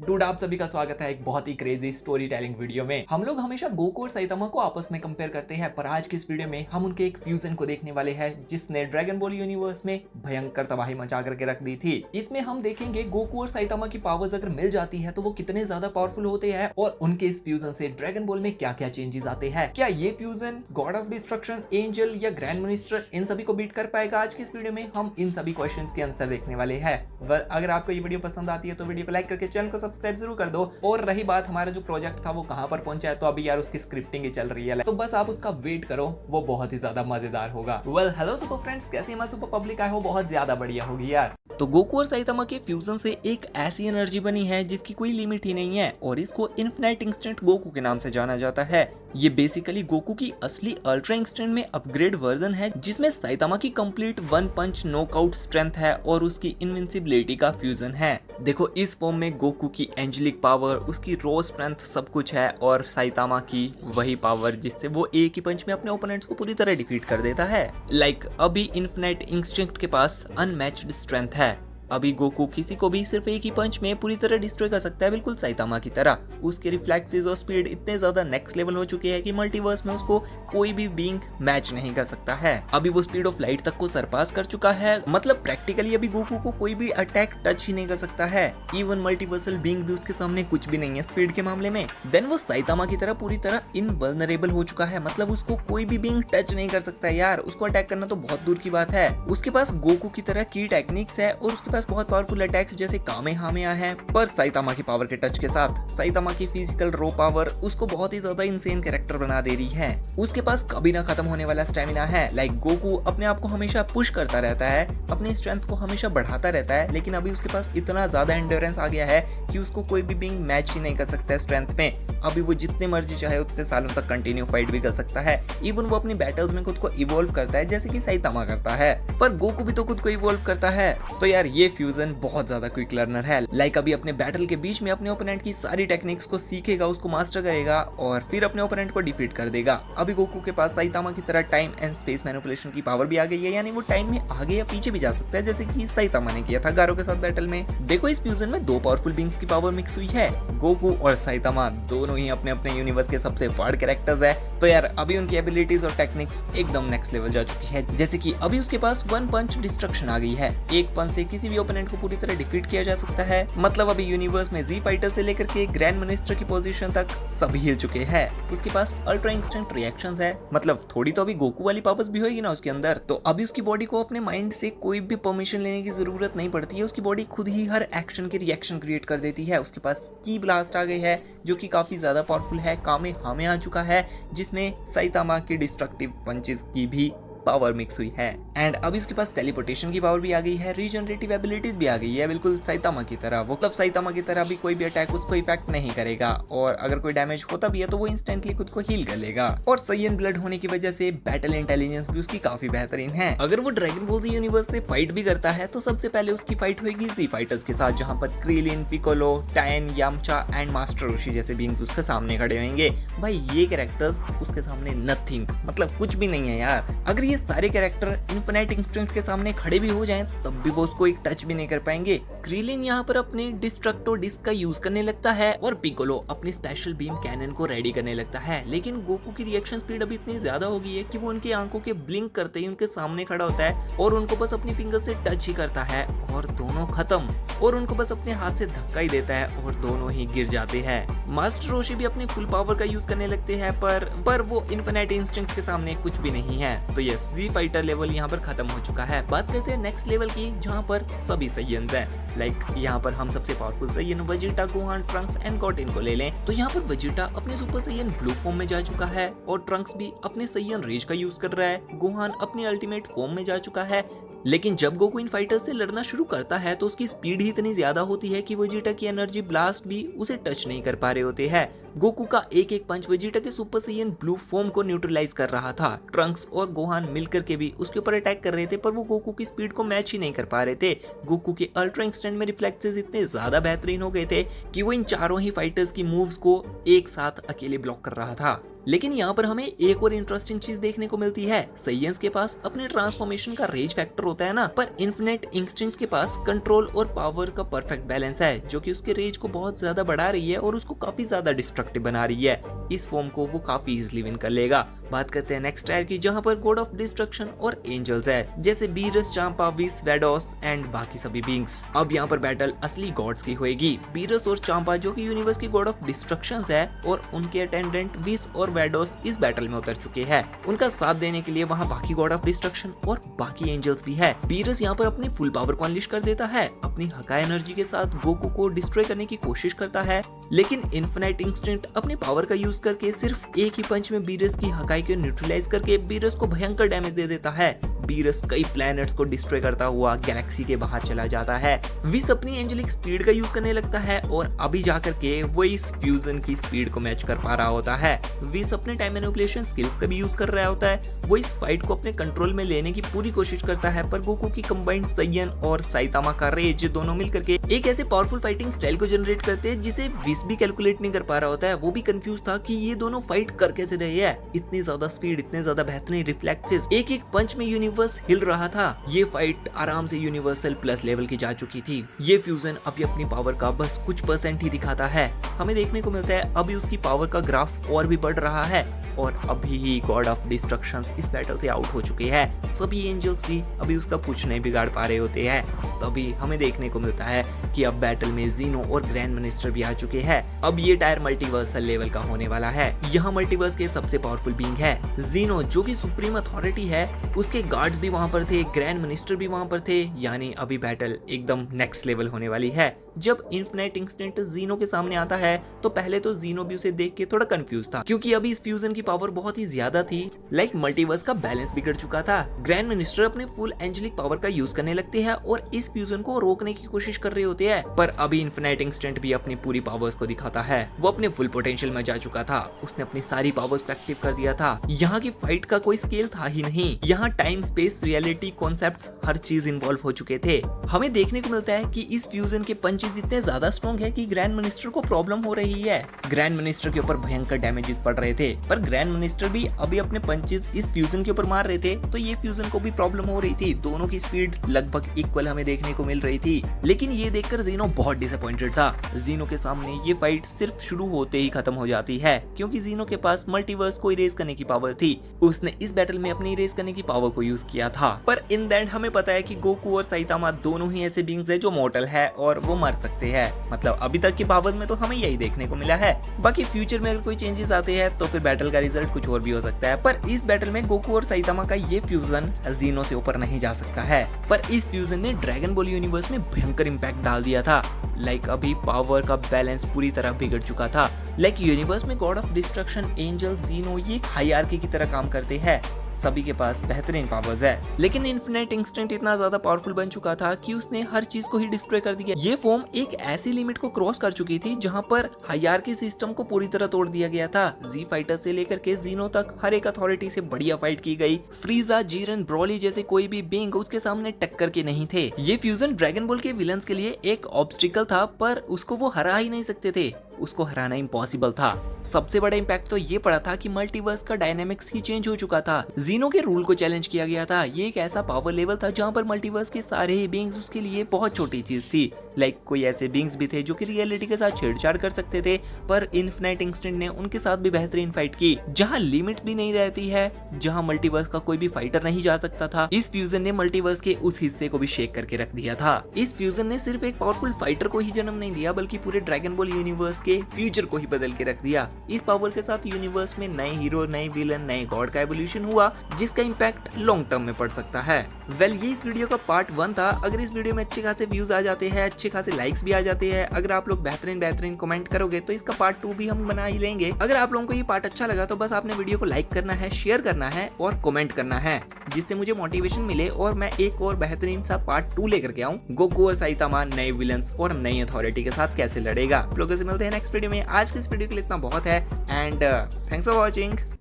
Dude आप सभी का स्वागत है एक बहुत ही क्रेजी स्टोरी टेलिंग वीडियो में। हम लोग हमेशा गोकू और साइतामा को आपस में कंपेयर करते हैं, पर आज की इस वीडियो में हम उनके एक फ्यूजन को देखने वाले हैं जिसने ड्रैगन बॉल यूनिवर्स में भयंकर तबाही मचा करके रख दी थी। इसमें हम देखेंगे गोकू और साइतामा की पावर्स अगर मिल जाती है तो वो कितने ज्यादा पावरफुल होते हैं और उनके इस फ्यूजन से ड्रैगन बॉल में क्या क्या चेंजेस आते हैं। क्या ये fusion God of destruction, angel या ग्रैंड मिनिस्टर इन सभी को बीट कर पाएगा? आज की इस वीडियो में हम इन सभी क्वेश्चंस के आंसर देखने वाले हैं। अगर आपको ये वीडियो पसंद आती है तो वीडियो को लाइक करके चैनल को सब्सक्राइब जरूर कर दो। और रही बात हमारा जो प्रोजेक्ट था वो कहां पर पहुंचा है, तो अभी यार उसकी स्क्रिप्टिंग ही चल रही है, तो बस आप उसका वेट करो, वो बहुत ही ज्यादा मजेदार होगा। हेलो सुपर फ्रेंड्स, कैसी हमारी सुपर पब्लिक आई हो बहुत ज्यादा बढ़िया होगी यार। तो गोकू और साइतामा के फ्यूजन से एक ऐसी एनर्जी बनी है जिसकी कोई लिमिट ही नहीं है और इसको इन्फिनाइट इंस्टेंट गोकू के नाम से जाना जाता है। ये बेसिकली गोकू की असली अल्ट्रा इंस्टेंट में अपग्रेड वर्जन है जिसमें साइतामा की कंप्लीट वन पंच नॉकआउट स्ट्रेंथ है और उसकी इनविंसिबिलिटी का फ्यूजन है। देखो इस फॉर्म में गोकू की एंजेलिक पावर, उसकी रॉ स्ट्रेंथ सब कुछ है और साइतामा की वही पावर जिससे वो एक ही पंच में अपने ओपोनेंट्स को पूरी तरह डिफीट कर देता है। अभी इन्फिनाइट इंस्टिंक्ट के पास अनमैच्ड स्ट्रेंथ है। अभी गोकू किसी को भी सिर्फ एक ही पंच में पूरी तरह डिस्ट्रॉय कर सकता है, बिल्कुल साइतामा की तरह। उसके रिफ्लेक्सेस और स्पीड इतने ज्यादा नेक्स्ट लेवल हो चुके हैं कि मल्टीवर्स में उसको कोई भी बीइंग मैच नहीं कर सकता है। अभी वो स्पीड ऑफ लाइट तक को सरपास कर चुका है, मतलब प्रैक्टिकली अभी गोकू को कोई भी अटैक टच ही नहीं कर सकता है। इवन मल्टीवर्सल बीइंग भी उसके सामने कुछ भी नहीं है स्पीड के मामले में। देन वो साइतामा की तरह पूरी तरह इनवल्नरेबल हो चुका है, मतलब उसको कोई भी बीइंग टच नहीं कर सकता यार। उसको अटैक करना तो बहुत दूर की बात है। उसके पास गोकू की तरह की टेक्निक्स है और उसके पास बहुत पावरफुल अटैक्स जैसे कामेहामेहा है, पर साइतामा की पावर के टच के साथ साइतामा की फिजिकल रो पावर उसको बहुत ही ज्यादा इंसेन कैरेक्टर बना दे रही है। उसके पास कभी ना खत्म होने वाला स्टेमिना है। गोकू अपने आप को हमेशा पुश करता रहता है, अपनी स्ट्रेंथ को हमेशा बढ़ाता रहता है, लेकिन अभी उसके पास इतना ज्यादा एंड्योरेंस आ गया है कि उसको कोई भी बीइंग मैच ही नहीं कर सकता है स्ट्रेंथ में। अभी वो जितने मर्जी चाहे उतने सालों तक कंटिन्यू फाइट भी कर सकता है। इवन वो अपनी बैटल्स में खुद को इवॉल्व करता है जैसे कि साइतामा करता है, पर गोकू भी तो खुद को इवॉल्व करता है। तो यार ये फ्यूजन बहुत ज्यादा क्विक लर्नर है। अभी अपने बैटल के बीच में अपने ओपोनेंट की सारी टेक्निक्स को सीखेगा, उसको मास्टर करेगा और फिर अपने ओपोनेंट को डिफीट कर देगा। अभी गोकू के पास साइतामा की तरह टाइम एंड स्पेस मैनिपुलेशन की पावर भी आ गई है, यानी वो टाइम में आगे या पीछे भी जा सकता है जैसे कि साइतामा ने किया था गारो के साथ बैटल में। देखो इस फ्यूजन में दो पावरफुल बीइंग्स की पावर मिक्स हुई है। गोकू और साइतामा दोनों ही अपने अपने यूनिवर्स के सबसे वार्ड कैरेक्टर्स है, तो यार अभी उनकी एबिलिटीज और टेक्निक्स एकदम नेक्स्ट लेवल जा चुकी है। जैसे कि अभी उसके पास वन पंच डिस्ट्रक्शन आ गई है, एक पंच से किसी भी ओपोनेंट को पूरी तरह डिफीट किया जा सकता है। मतलब अभी यूनिवर्स में जी फाइटर से लेकर के ग्रैंड मिनिस्टर की पोजीशन तक सभी हिल चुके हैं। उसके पास अल्ट्रा इंस्टेंट रिएक्शंस है, मतलब थोड़ी तो अभी गोकू वाली पावर्स भी होगी ना उसके अंदर, तो अभी उसकी बॉडी को अपने माइंड से कोई भी परमिशन लेने की जरूरत नहीं पड़ती है। उसकी बॉडी खुद ही हर एक्शन के रिएक्शन क्रिएट कर देती है। उसके पास की ब्लास्ट आ गई है जो कि काफी ज्यादा पावरफुल है। कामेहामे आ चुका है जिसमें साइतामा की डिस्ट्रक्टिव पंचेस की भी पावर मिक्स हुई है। एंड अभी उसके पास टेलीपोर्टेशन की पावर भी आ गई है, रीजनरेटिव एबिलिटीज भी आ गई है, बिल्कुल साइतामा की तरह। वो मतलब साइतामा की तरह भी कोई भी अटैक उसको इफेक्ट नहीं करेगा और अगर कोई डैमेज होता भी है तो वो इंस्टेंटली खुद को हील कर लेगा। और साइयन ब्लड होने की वजह से बैटल इंटेलिजेंस भी उसकी काफी बेहतरीन है। अगर वो ड्रैगन बॉल जी यूनिवर्स से फाइट भी करता है तो सबसे पहले उसकी फाइट होगी जी फाइटर्स के साथ, जहां पर क्रीलिन, पिकोलो, टायन, यामचा एंड मास्टर रोशी जैसे बीइंग्स उसके सामने खड़े होंगे। भाई ये कैरेक्टर्स उसके सामने नथिंग, मतलब कुछ भी नहीं है यार। अगर ये सारे कैरेक्टर इन्फिनाइट इंस्टिंक्ट के सामने खड़े भी हो जाएं तब भी वो उसको एक टच भी नहीं कर पाएंगे। क्रीलिन यहाँ पर अपने डिस्ट्रक्टो डिस्क का यूज करने लगता है और पिकोलो अपनी स्पेशल बीम कैनन को रेडी करने लगता है, लेकिन गोकू की रिएक्शन स्पीड अभी इतनी ज्यादा हो गई है कि वो उनकी आंखों के ब्लिंक करते ही उनके सामने खड़ा होता है और उनको बस अपनी फिंगर से टच ही करता है और दोनों खत्म, और उनको बस अपने हाथ से धक्का ही देता है और दोनों ही गिर जाते हैं। मास्टर रोशी भी अपनी फुल पावर का यूज करने लगते हैं, पर वो इन्फिनाइट इंस्टिंक्ट के सामने कुछ भी नहीं है। तो यस, जी फाइटर लेवल यहाँ पर खत्म हो चुका है। बात करते हैं नेक्स्ट लेवल की, जहाँ पर सभी सैयन्स हैं। यहाँ पर हम सबसे powerful Saiyan Vegeta, Gohan, Trunks and Goten को ले लें तो यहाँ पर वेजिटा अपने सुपर सैयन ब्लू फॉर्म में जा चुका है और ट्रंक्स भी अपने सैयन रेज का यूज कर रहा है। गोहान अपनी अल्टीमेट फॉर्म में जा चुका है, लेकिन जब गोकू इन फाइटर्स से लड़ना शुरू करता है तो उसकी स्पीड ही इतनी ज्यादा होती है कि वेजिटा की एनर्जी ब्लास्ट भी उसे टच नहीं कर पा रहे होते हैं। गोकू का एक एक पंच वेजिटा के सुपर सैयन ब्लू फॉर्म को न्यूट्रलाइज कर रहा था। ट्रंक्स और गोहान मिलकर के भी उसके ऊपर अटैक कर रहे थे, पर वो गोकू की स्पीड को मैच ही नहीं कर पा रहे थे। गोकू के अल्ट्रा एक्सटेंड में रिफ्लेक्सेस इतने ज्यादा बेहतरीन हो गए थे कि वो इन चारों ही फाइटर्स की मूव्स को एक साथ अकेले ब्लॉक कर रहा था। लेकिन यहाँ पर हमें एक और इंटरेस्टिंग चीज देखने को मिलती है। साइयन्स के पास अपने ट्रांसफॉर्मेशन का रेज फैक्टर होता है ना, पर इन्फिनिट इंस्टिंक्ट के पास कंट्रोल और पावर का परफेक्ट बैलेंस है, जो कि उसके रेज को बहुत ज्यादा बढ़ा रही है और उसको काफी ज्यादा डिस्ट्रक्टिव बना रही है। इस फॉर्म को वो काफी इजीली विन कर लेगा। बात करते हैं नेक्स्ट टायर की, जहाँ पर गॉड ऑफ डिस्ट्रक्शन और एंजल्स है, जैसे बीरस, चांपा, विस, वेडोस एंड बाकी सभी बींग्स। अब यहाँ पर बैटल असली गॉड्स की होगी। बीरस और चांपा जो कि यूनिवर्स की गॉड ऑफ डिस्ट्रक्शन है, और उनके अटेंडेंट विस और वेडोस इस बैटल में उतर चुके हैं। उनका साथ देने के लिए वहाँ बाकी गॉड ऑफ डिस्ट्रक्शन और बाकी एंजल्स भी है। बीरस यहाँ पर अपनी फुल पावर को अनलिश कर देता है, अपनी हकाई एनर्जी के साथ गोकू को डिस्ट्रॉय करने की कोशिश करता है, लेकिन इन्फिनिट इंस्टिंक्ट अपनी पावर का यूज करके सिर्फ एक ही पंच में बीरस की हकाई को न्यूट्रलाइज करके बीरस को भयंकर डैमेज दे देता है। बीरस कई प्लैनेट्स को डिस्ट्रॉय करता हुआ गैलेक्सी के बाहर चला जाता है। विस अपनी एंजेलिक स्पीड का यूज करने लगता है और अभी जाकर के वो इस फ्यूजन की स्पीड को मैच कर पा रहा होता है। विस अपने टाइम मैनिपुलेशन स्किल्स का भी यूज कर रहा होता है। वो इस फाइट को अपने कंट्रोल में लेने की पूरी कोशिश करता है, पर गोकू की कंबाइंड साइयन और साइतामा का रेज दोनों मिल करके एक ऐसे पावरफुल फाइटिंग स्टाइल को जनरेट करते हैं जिसे विस भी कैलकुलेट नहीं कर पा रहा होता है। वो भी कंफ्यूज था कि ये दोनों फाइट कर कैसे रहे हैं। इतनी ज्यादा स्पीड, इतने ज्यादा बेहतरीन रिफ्लेक्सेस, एक एक पंच में यूनिवर्स हिल रहा था। ये फाइट आराम से यूनिवर्सल प्लस लेवल की जा चुकी थी। ये फ्यूजन अभी अपनी पावर का बस कुछ % ही दिखाता है। हमें देखने को मिलता है अभी उसकी पावर का ग्राफ और भी बढ़ रहा है, और अभी ही गॉड ऑफ डिस्ट्रक्शंस इस बैटल से आउट हो चुके हैं। सभी एंजल्स भी अभी उसका कुछ नहीं बिगाड़ पा रहे होते हैं। तभी हमें देखने को मिलता है कि अब बैटल में जीनो और ग्रैंड मिनिस्टर भी आ चुके हैं। अब ये टायर मल्टीवर्सल लेवल का होने वाला है। यहाँ मल्टीवर्स के सबसे पावरफुल बीइंग है जीनो, जो कि सुप्रीम अथॉरिटी है। उसके गार्ड्स भी वहां पर थे, ग्रैंड मिनिस्टर भी वहां पर थे, यानी अभी बैटल एकदम नेक्स्ट लेवल होने वाली है। जब इन्फिनिट इंस्टिंक्ट जीनो के सामने आता है तो पहले तो जीनो भी उसे देख के थोड़ा कंफ्यूज था, क्योंकि अभी इस फ्यूजन की पावर बहुत ही ज्यादा थी। लाइक मल्टीवर्स का बैलेंस बिगड़ चुका था। ग्रैंड मिनिस्टर अपने फुल एंजेलिक पावर का यूज करने लगते हैं और इस फ्यूजन को रोकने की कोशिश कर रहे होते हैं, पर अभी इन्फिनिट इंस्टिंक्ट भी अपनी पूरी पावर्स को दिखाता है। वो अपने फुल पोटेंशियल में जा चुका था। उसने अपनी सारी पावर्स को एक्टिव कर दिया था। यहाँ की फाइट का कोई स्केल था ही नहीं। यहाँ टाइम, स्पेस, रियलिटी, कॉन्सेप्ट्स हर चीज इन्वॉल्व हो चुके थे। हमें देखने को मिलता है कि इस फ्यूजन के पंचेस इतने ज्यादा स्ट्रॉन्ग है कि ग्रैंड मिनिस्टर को प्रॉब्लम हो रही है। ग्रैंड मिनिस्टर के ऊपर भयंकर डैमेजेस पड़ रहे थे, पर ग्रैंड मिनिस्टर भी अभी अपने पंचेस इस फ्यूजन के ऊपर मार रहे थे, तो ये फ्यूजन को भी प्रॉब्लम हो रही थी। दोनों की स्पीड लगभग इक्वल हमें देखने को मिल रही थी। लेकिन ये देखकर जीनो बहुत डिसअपॉइंटेड था। जीनो के सामने ये फाइट सिर्फ शुरू होते ही खत्म हो जाती है, क्योंकि जीनो के पास मल्टीवर्स को इरेज करने की पावर थी। उसने इस बैटल में अपनी इरेज करने की पावर को यूज किया था। पर इन द एंड हमें पता है कि गोकू और साइतामा दोनों ही ऐसे बीइंग्स है जो मॉर्टल है और वो मर सकते हैं। मतलब अभी तक की पावर्स में तो हमें यही देखने को मिला है। बाकी फ्यूचर में अगर कोई चेंजेस आते हैं तो फिर बैटल का रिजल्ट कुछ और भी हो सकता है। पर इस बैटल में गोकू और साइतामा का ये फ्यूजन जीनो से ऊपर नहीं जा सकता है। पर इस फ्यूजन ने ड्रैगन बॉल यूनिवर्स में भयंकर इंपैक्ट डाल दिया था। लाइक अभी पावर का बैलेंस पूरी तरह बिगड़ चुका था। लाइक यूनिवर्स में गॉड ऑफ डिस्ट्रक्शन, एंजल, जीनो ये एक हायरार्की की तरह काम करते हैं। सभी के पास बेहतरीन पावर्स है, लेकिन इन्फिनिट इंस्टिंक्ट इतना ज्यादा पावरफुल बन चुका था कि उसने हर चीज को ही डिस्ट्रॉय कर दिया। ये फॉर्म एक ऐसी लिमिट को क्रॉस कर चुकी थी जहां पर हायरार्की सिस्टम को पूरी तरह तोड़ दिया गया था। जी फाइटर से लेकर के जीनो तक हर एक अथॉरिटी से बढ़िया फाइट की गई। फ्रीजा, जीरन, ब्रॉली जैसे कोई भी बीइंग उसके सामने टक्कर के नहीं थे। ये फ्यूजन ड्रैगन बॉल के विलन्स के लिए एक ऑब्स्टिकल था, पर उसको वो हरा ही नहीं सकते थे। उसको हराना इम्पॉसिबल था। सबसे बड़ा इम्पैक्ट तो ये पड़ा था कि मल्टीवर्स का डायनेमिक्स ही चेंज हो चुका था। जीनो के रूल को चैलेंज किया गया था। ये एक ऐसा पावर लेवल था जहां पर मल्टीवर्स के सारे ही बीइंग्स उसके लिए बहुत छोटी चीज थी। लाइक कोई ऐसे बीइंग्स भी थे जो कि रियलिटी के साथ छेड़छाड़ कर सकते थे, पर इन्फिनिट इंस्टिंक्ट ने उनके साथ भी बेहतरीन फाइट की। जहां लिमिट्स भी नहीं रहती है, जहां मल्टीवर्स का कोई भी फाइटर नहीं जा सकता था, इस फ्यूजन ने मल्टीवर्स के उस हिस्से को भी शेक करके रख दिया था। इस फ्यूजन ने सिर्फ एक पावरफुल फाइटर को ही जन्म नहीं दिया, बल्कि पूरे ड्रैगन बॉल यूनिवर्स के फ्यूचर को ही बदल के रख दिया। इस पावर के साथ यूनिवर्स में नए हीरो, नए विलन, नए गॉड का एवोल्यूशन हुआ, जिसका इम्पैक्ट लॉन्ग टर्म में पड़ सकता है। वेल, ये इस वीडियो का पार्ट 1 था। अगर इस वीडियो में अच्छे खासे व्यूज आ जाते हैं, अच्छे खासे लाइक्स भी आ जाते हैं, अगर आप लोग बेहतरीन कमेंट करोगे तो इसका पार्ट 2 भी हम बना ही लेंगे। अगर आप लोगों को ये पार्ट अच्छा लगा तो बस आपने वीडियो को लाइक करना है, शेयर करना है और कमेंट करना है, जिससे मुझे मोटिवेशन मिले और मैं एक और बेहतरीन सा पार्ट 2 लेकर के आऊं। गोकू और साइतामा नए विलन्स और नई अथॉरिटी के साथ कैसे लड़ेगा। आप लोगों से मिलते हैं नेक्स्ट वीडियो में। आज के इस वीडियो के लिए इतना बहुत है एंड थैंक्स फॉर वॉचिंग।